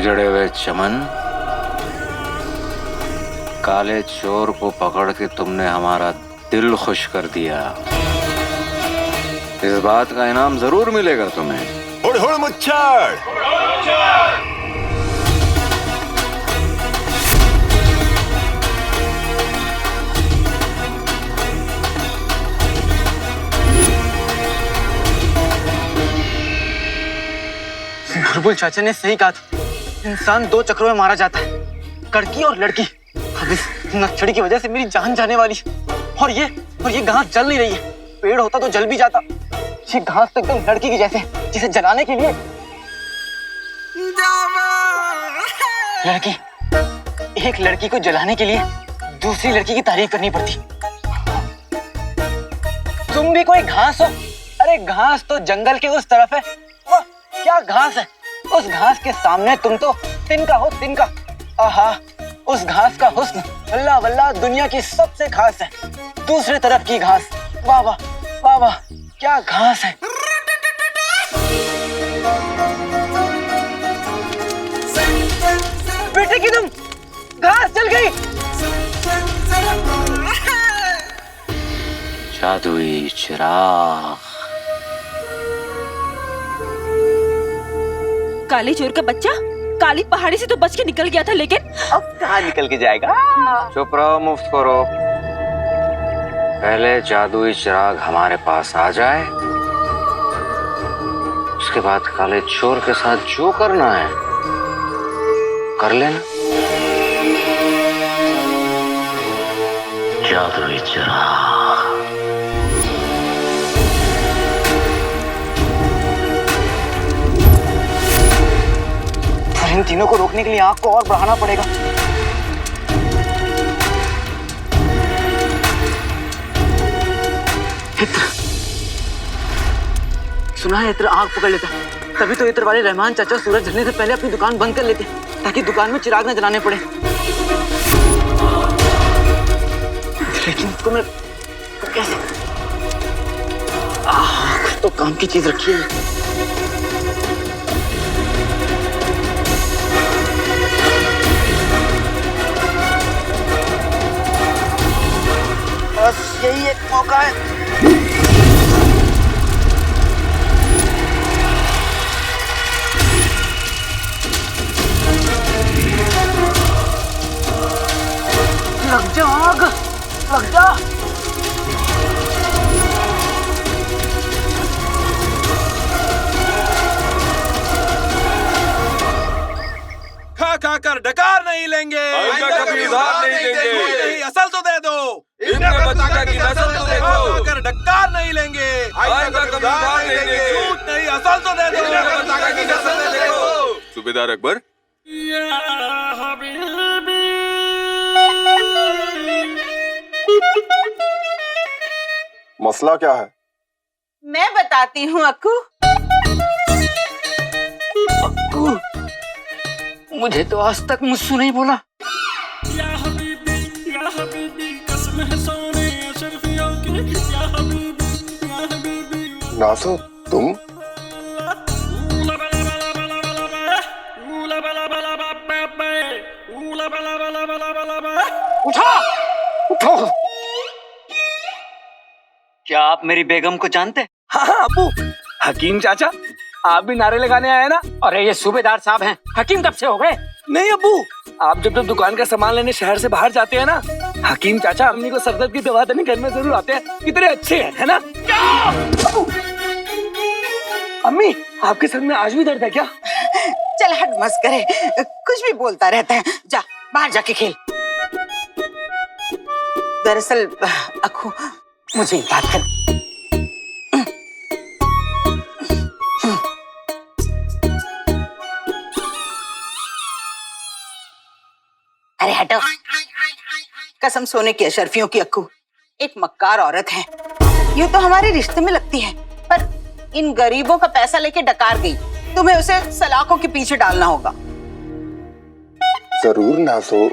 जड़े हुए चमन, काले चोर को पकड़ के तुमने हमारा दिल खुश कर दिया। इस बात का इनाम जरूर मिलेगा तुम्हें। हुड़ हुड़ मुच्छड़। बुलबुल चाचा ने सही कहा था, इंसान दो चक्रों में मारा जाता है, कड़की और लड़की। अब इस नक्सड़ी की वजह से मेरी जान जाने वाली है। और ये घास जल नहीं रही है। पेड़ होता तो जल भी जाता। ये घास तो एकदम लड़की की जैसे, जिसे जलाने के लिए एक लड़की को जलाने के लिए दूसरी लड़की की तारीफ करनी पड़ती। तुम भी कोई घास हो? अरे घास तो जंगल के उस तरफ है। वाह क्या घास है! उस घास के सामने तुम तो तिनका हो, तिनका। आहा, उस घास का हुस्न वल्ला वल्ला दुनिया की सबसे खास है। दूसरी तरफ की घास, वाह वाह वाह वाह, क्या घास है! बेटे की तुम, घास जल गई। जादुई चिराग। काले चोर का बच्चा काली पहाड़ी से तो बच के निकल गया था, लेकिन अब कहाँ निकल के जाएगा? चुप रहो, मुफ्त करो। पहले जादुई चिराग हमारे पास आ जाए, उसके बाद काले चोर के साथ जो करना है कर लेना। जादुई चिराग। इन तीनों को रोकने के लिए आग को और बढ़ाना पड़ेगा। इत्र, सुना है इत्र आग पकड़ लेता, तभी तो इत्र वाले रहमान चाचा सूरज ढलने से पहले अपनी दुकान बंद कर लेते, ताकि दुकान में चिराग न जलाने पड़े। लेकिन इसको मैं कैसे? कुछ तो काम की चीज रखी है। बस यही एक मौका है। लग जा आग, लग जा। खा कर डकार नहीं लेंगे, आइंदा कभी उधार नहीं देंगे। नहीं असल तो दे दो। इनके बच्चा की नस्ल तो देखो। कर डकार नहीं लेंगे, आइंदा कभी उधार नहीं देंगे। झूठ नहीं असल तो दे दो। इनके बच्चा की नस्ल तो देखो। सूबेदार अकबर, मसला क्या है? मैं बताती हूँ अक्कू। अक्कू, मुझे तो आज तक मुझसे नहीं बोला। नासो तुम? उठो, उठो। क्या आप मेरी बेगम को जानते? हाँ हाँ अब्बू, हकीम चाचा आप भी नारे लगाने आए ना? अरे ये सूबेदार साहब हैं, हकीम कब से हो गए? नहीं अब्बू, आप जब दुकान का सामान लेने शहर से बाहर जाते हैं ना, हकीम चाचा अम्मी को सरदर्द की दवा देने घर में जरूर आते हैं। कितने अच्छे हैं, है ना? अम्मी, आपके सर में आज भी दर्द है क्या? चल हट मत करे, कुछ भी बोलता रहता है। जा बाहर जाके खेल। दरअसल अक्कू, मुझे एक बात कर। अरे हटो। कसम सोने की अशरफियों की अक्कू एक मक्कार औरत है। यूं तो हमारे रिश्ते में लगती है, पर इन गरीबों का पैसा लेके डकार गई। तुम्हें उसे सलाखों के पीछे डालना होगा। जरूर नासो।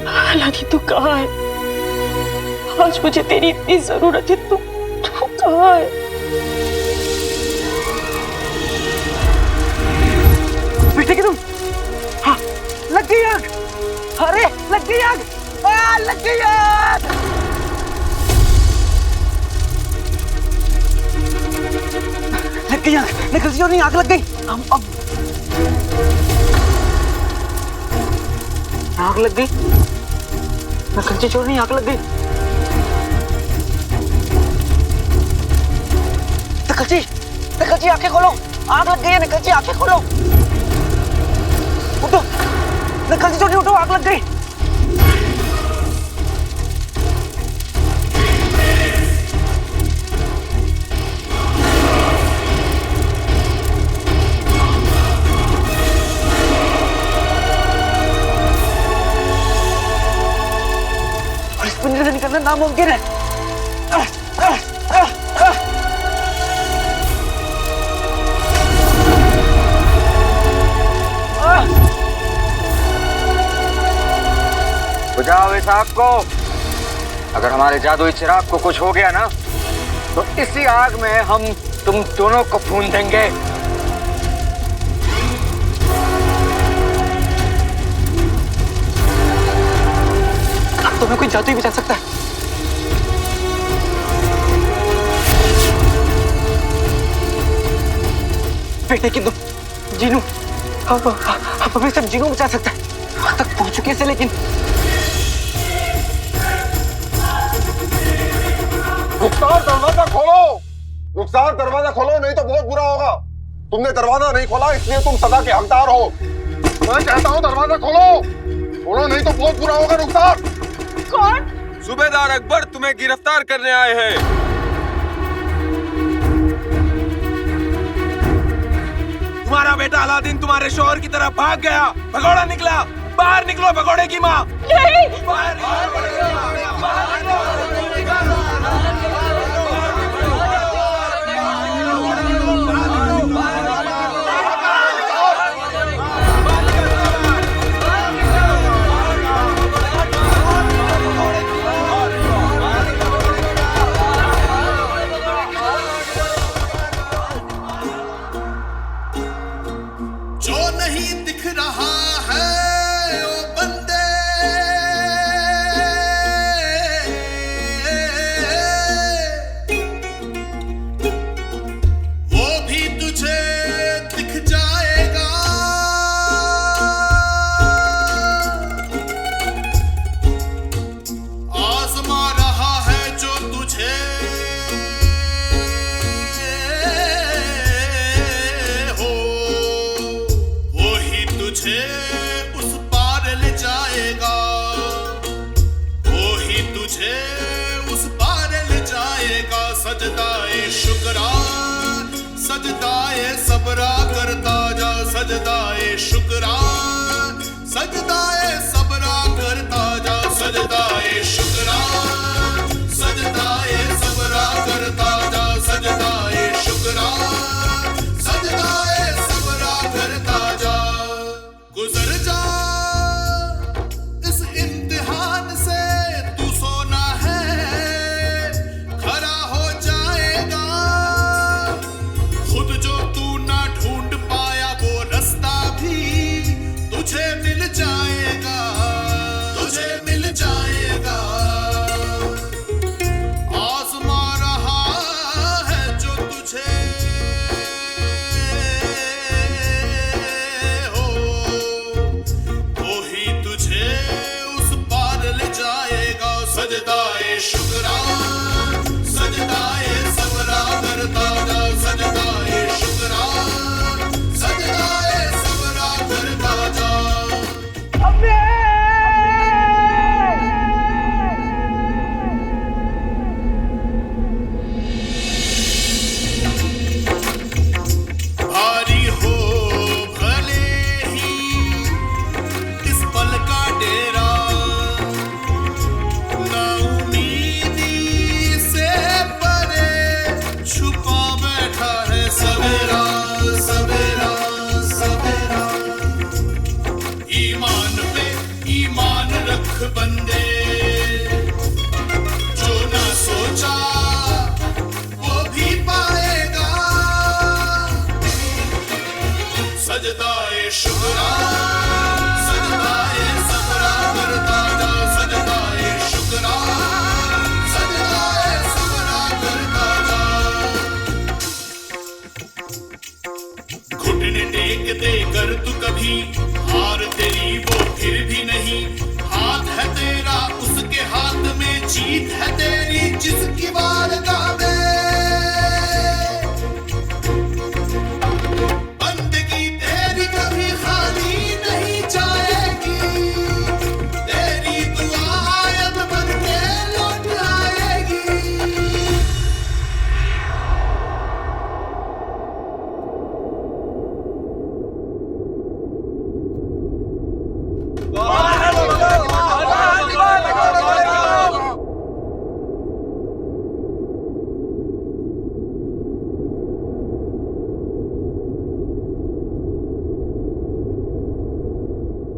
हालांकि तू कहाँ है? आज मुझे तेरी इतनी जरूरत है, तू कहाँ है? बेटे की तुम, हाँ, लग गई आग। अरे लग गई आग, लग गई आग। लग गई आग, निकल जो नहीं, आग लग गई। अब आग लग गई, निकल चोर नहीं, आग लग गई। निकल जी आंखें खोलो, आग लग गई है। निकल जी आंखें खोलो, उठो। निकल जी छोटी, उठो, आग लग गई। और इस पिंजरे से निकलना नामुमकिन है। बुझाओ इस आग को। अगर हमारे जादुई चिराग को कुछ हो गया ना, तो इसी आग में हम तुम दोनों को भून देंगे। अब तुम्हें कोई जादू ही बचा सकता है। बेटे की तुम, जीनू, अब हमें सब जीनू बचा सकता है। वहां तक पहुंच चुके से, लेकिन रुखसार दरवाजा खोलो, रुखसार दरवाजा खोलो, नहीं तो बहुत बुरा होगा। तुमने दरवाजा नहीं खोला, इसलिए तुम सदा के हकदार हो। मैं कहता हूँ दरवाजा खोलो, खोलो, नहीं तो बहुत बुरा होगा। रुखसार। कौन? सूबेदार अकबर तुम्हें गिरफ्तार करने आए हैं। तुम्हारा बेटा अलादीन तुम्हारे शोहर की तरफ भाग गया। भगोड़ा निकला, बाहर निकलो भगोड़े की माँ। बाहर जो नहीं दिख रहा है ओ बंदे, वो भी तुझे दिख जाएगा। आजमा रहा है जो तुझे, तुझे उस पार ले जाएगा। वो ही तुझे उस पार ले जाएगा। सजदाए शुक्रा, सजदाए सबरा करता जा। सजदाए शुक्रा, सजदाए सबरा करता जा। सजदाए शुक्रा, सजदाए सबरा करता जा। सजदाए शुक्रा, सजदाए सबरा करता जा। गुजर जा इस इम्तिहान से, तू सोना है खरा हो जाएगा। खुद जो तू ना ढूंढ फेंक देकर तू कभी हार तेरी वो फिर भी नहीं। हाथ है तेरा उसके हाथ में, जीत है तेरी जिसकी बारगाह में। बंदगी तेरी कभी खाली नहीं जाएगी, तेरी दुआ आयत बन के लौट आएगी।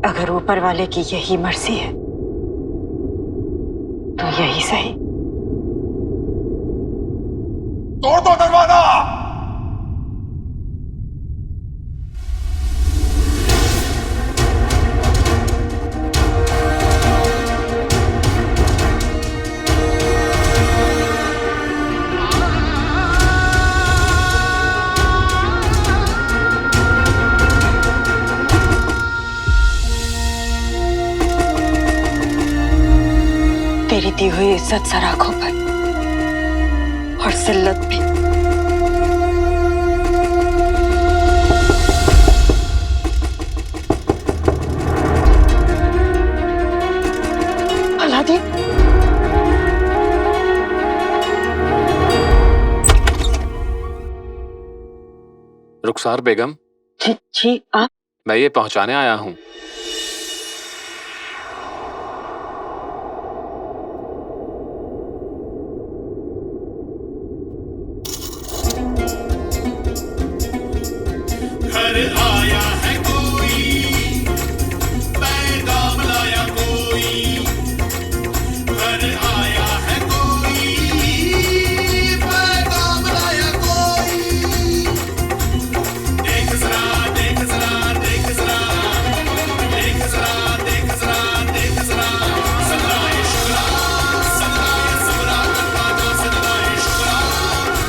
अगर ऊपर वाले की यही मर्जी है तो यही सही। तोड़ दो दरवाजा। तेरी दी हुई इज्जत सराखों पर और जिल्लत भी। अलादीन, रुखसार बेगम, जी आप? मैं ये पहुंचाने आया हूँ। घर आया है कोई, पैगाम लाया कोई। घर आया है कोई, पैगाम लाया कोई। देख जरा, देख जरा, देख जरा, देख जरा, देख जरा, देख जरा। सदाए शुक्रा, सदाए सबरा करवाना, सदाए शुक्रा,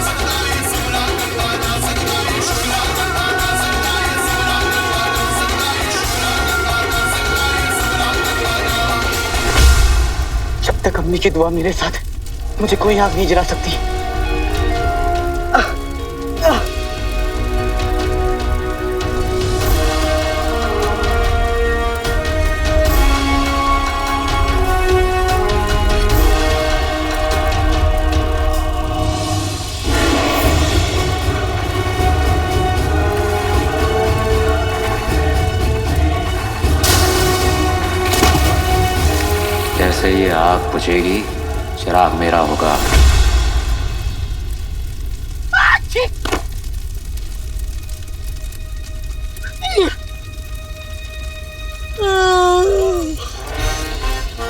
सदाए सबरा करवाना, सदाए शुक्रा करवाना, सदाए सबरा करवाना, सदाए शुक्रा करवाना, सदाए सबरा करवाना। जब तक अम्मी की दुआ मेरे साथ है, मुझे कोई आग नहीं जला सकती। जैसे ये आग बुझेगी, चिराग मेरा होगा।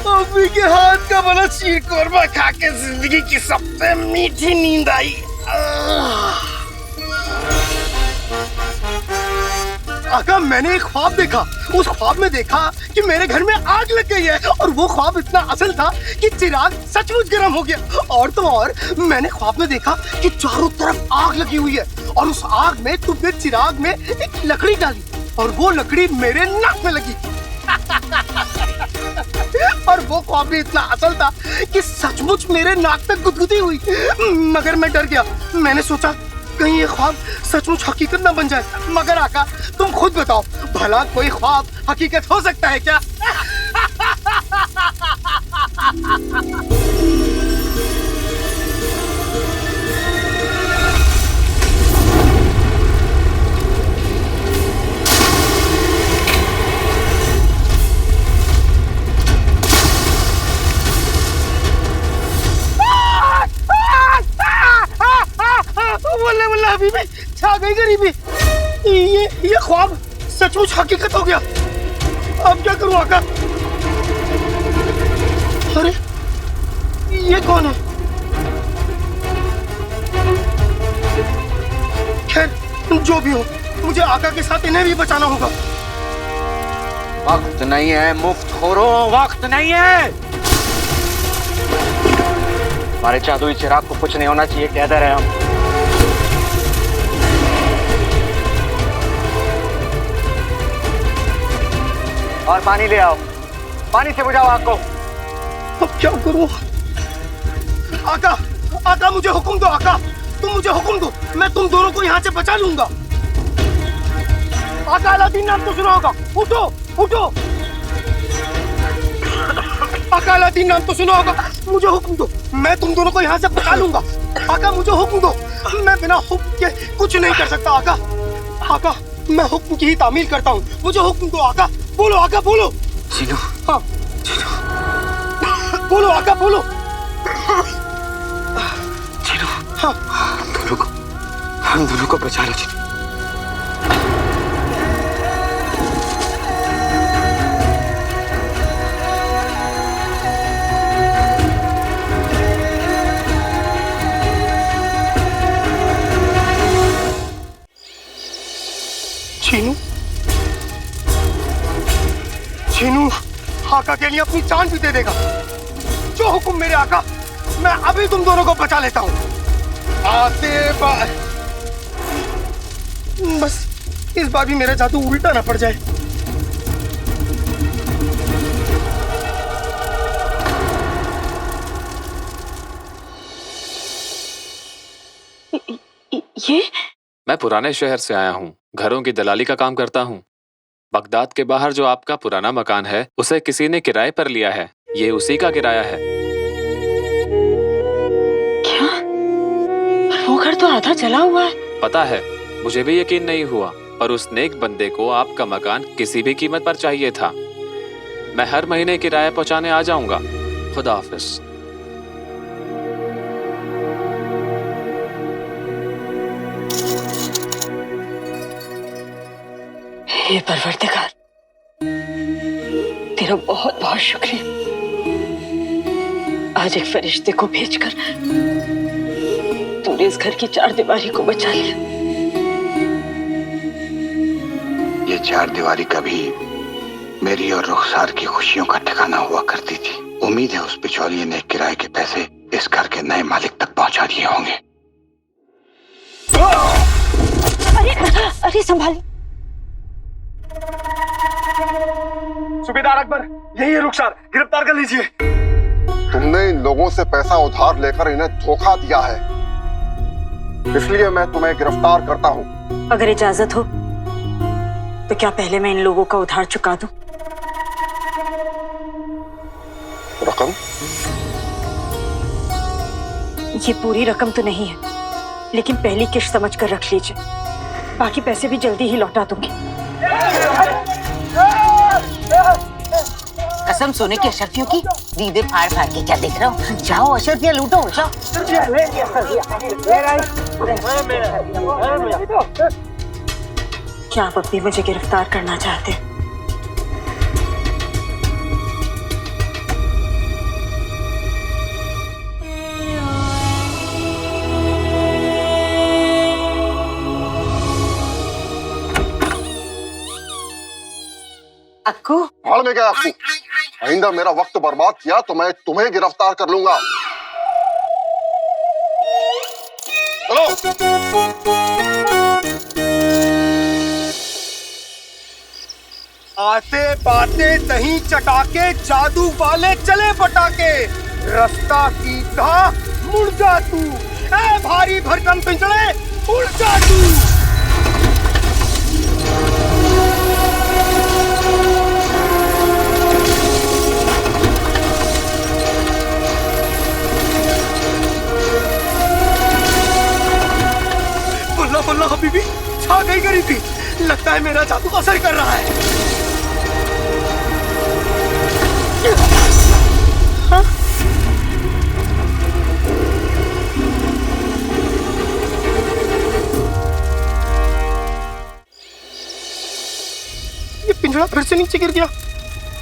अम्मी के हाथ का बना शीर कोरमा खा के जिंदगी की सबसे मीठी नींद आई। आका, मैंने एक ख्वाब देखा। उस ख्वाब में देखा कि मेरे घर में आग लग गई है, और वो ख्वाब इतना असल था कि चिराग सचमुच गर्म हो गया। और तो और मैंने ख्वाब में देखा कि चारों तरफ आग लगी हुई है, और उस आग में तुमने चिराग में एक लकड़ी डाली, और वो लकड़ी मेरे नाक में लगी। और वो ख्वाब भी इतना असल था कि सचमुच मेरे नाक तक गुदगुदी हुई। मगर मैं डर गया। मैंने सोचा कहीं ये ख्वाब सचमुच हकीकत ना बन जाए। मगर आका, तुम खुद बताओ, भला कोई ख्वाब हकीकत हो सकता है क्या? वल्लाह वल्लाह हबीबी, छा गई गरीबी। ये ख्वाब सचमुच हकीकत हो गया। अब क्या करूं आका? अरे ये कौन है? खैर जो भी हो, मुझे आका के साथ इन्हें भी बचाना होगा। वक्त नहीं है मुफ्तखोरों, वक्त नहीं है। हमारे जादुई चिराग को कुछ नहीं होना चाहिए, कह दे रहे हम। और पानी ले आओ, पानी से बुझाओ आग को। अब क्या करूं? आका, आका मुझे हुक्म दो आका, तुम मुझे हुक्म दो, मैं तुम दोनों को यहाँ से बचा लूंगा। आका अलादीन नाम तो सुना होगा, उठो उठो। आका अलादीन नाम तो सुना होगा, मुझे हुक्म दो, मैं तुम दोनों को यहाँ से बचा लूंगा। आका मुझे हुक्म दो, मैं बिना हुक्म के कुछ नहीं कर सकता आका। आका मैं हुक्म की ही तामील करता हूँ, मुझे हुक्म दो आका। बोलो आका बोलो। जीनू, हाँ बोलो आका बोलो। जीनू, हाँ हम दोनों को बचा लो जीनू। छीनू, छीनू आका के लिए अपनी जान भी दे देगा। जो हुक्म मेरे आका, मैं अभी तुम दोनों को बचा लेता हूँ। बस इस बार भी मेरा जादू उल्टा ना पड़ जाए। ये मैं पुराने शहर से आया हूँ, घरों की दलाली का काम करता हूँ। बगदाद के बाहर जो आपका पुराना मकान है, उसे किसी ने किराए पर लिया है। ये उसी का किराया है। क्या? पर वो घर तो आधा जला हुआ है। पता है, मुझे भी यकीन नहीं हुआ, पर उस नेक बंदे को आपका मकान किसी भी कीमत पर चाहिए था। मैं हर महीने किराया पहुंचाने आ जाऊंगा। खुदा हाफिज। हे परवरदिगार, तेरा बहुत बहुत शुक्रिया। आज एक फरिश्ते को भेजकर तूने इस घर की चारदीवारी को बचा लिया। ये चारदीवारी कभी मेरी और रुखसार की खुशियों का ठिकाना हुआ करती थी। उम्मीद है उस बिचौलिए ने किराए के पैसे इस घर के नए मालिक तक पहुंचा दिए होंगे। अरे अरे संभाल। सूबेदार अकबर, यही है रुखसार, गिरफ्तार कर लीजिए। तुमने इन लोगों से पैसा उधार लेकर इन्हें धोखा दिया है, इसलिए मैं तुम्हें गिरफ्तार करता हूँ। अगर इजाजत हो तो क्या पहले मैं इन लोगों का उधार चुका दूं? रकम? ये पूरी रकम तो नहीं है, लेकिन पहली किश्त समझ कर रख लीजिए। बाकी पैसे भी जल्दी ही लौटा दूंगी। कसम सोने की अशरफियों की, दीदे फाड़ फाड़ के क्या देख रहा हूँ? जाओ अशरफिया लूटो, जाओ। क्या आप अब भी मुझे गिरफ्तार करना चाहते हैं? अक्कू, भाड़ में गया अक्कू। आइंदा मेरा वक्त बर्बाद किया तो मैं तुम्हें गिरफ्तार कर लूंगा। चलो। आते बाते दही चटाके, जादू वाले चले पटाके। रास्ता सीधा मुड़ जा तू, ए भारी भरकम पिंजड़े उड़ जा तू। बल्ला बल्ला हबीबी, छा गई गरीबी। लगता है मेरा जादू असर कर रहा है। हाँ? ये पिंजरा फिर से नीचे गिर गया।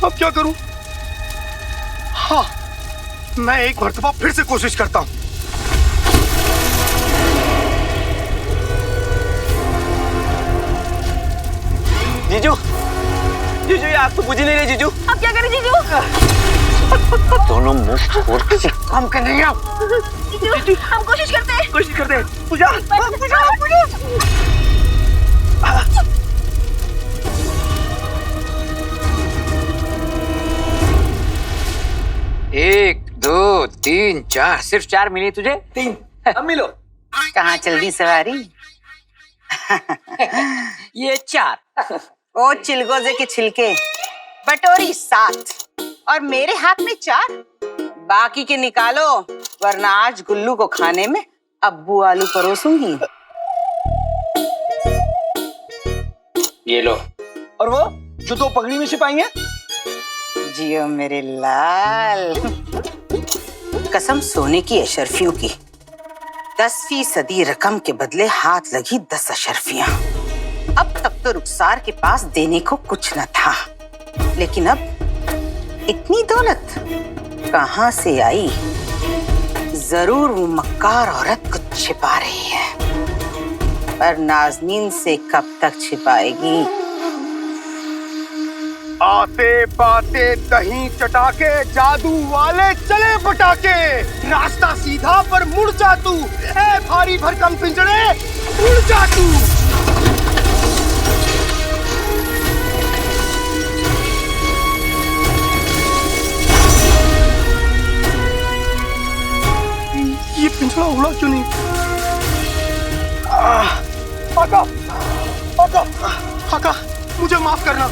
अब क्या करूं? हाँ, मैं एक मर्तबा फिर से कोशिश करता हूं। जीजू, जीजू ये आग तो बुझ ही नहीं रही जीजू। अब क्या करें जीजू? दोनों मुंह छोड़ किसी काम के नहीं आओ। जीजू, हम कोशिश करते हैं। कोशिश करते हैं। बुझा। 3 4 सिर्फ 4 मिली तुझे? 3 अम्मी लो। कहाँ चल दी सवारी? ये 4। ओ चिलगोजे के छिलके, बटोरी 7 और मेरे हाथ में 4। बाकी के निकालो, वरना आज गुल्लू को खाने में अब्बू आलू परोसूंगी। ये लो। और वो जो 2 पगड़ी में छिपाएंगे? जियो मेरे लाल। कसम सोने की अशर्फियों की, 10% रकम के बदले हाथ लगी 10 अशर्फियां। अब तक तो रुखसार के पास देने को कुछ न था, लेकिन अब इतनी दौलत कहां से आई? जरूर वो मक्कार औरत कुछ छिपा रही है, पर नाज़नीन से कब तक छिपाएगी? आते बाते दही चटाके, जादू वाले चले पटाके, रास्ता सीधा पर मुड़ जा तू, ए भारी भरकम पिंजरे उड़ जा तू। ये पिंजरा उड़ा क्यों नहीं? आका, आका, आका, मुझे माफ करना।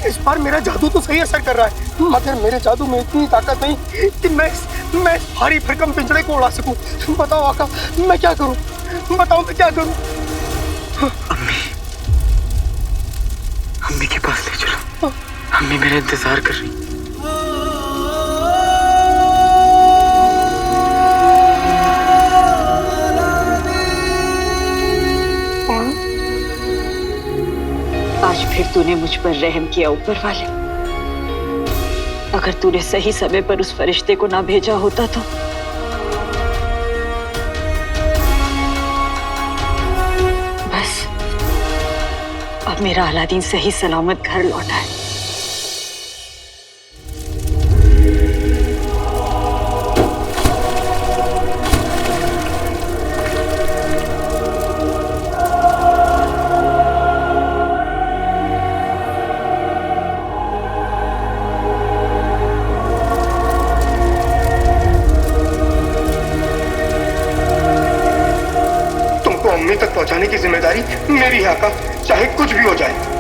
इस बार मेरा जादू तो सही असर कर रहा है, मगर मेरे जादू में इतनी ताकत नहीं कि मैं इस भारी भरकम पिंजरे को उड़ा सकूं। बताओ आका, मैं क्या करूं? बताओ मैं क्या करूं? अम्मी के पास ले चलो, अम्मी मेरा इंतजार कर रही। आज फिर तूने मुझ पर रहम किया ऊपर वाले। अगर तूने सही समय पर उस फरिश्ते को ना भेजा होता तो बस अब मेरा अलादीन सही सलामत घर लौटा है। तक पहुंचाने की जिम्मेदारी मेरी है आका, चाहे कुछ भी हो जाए।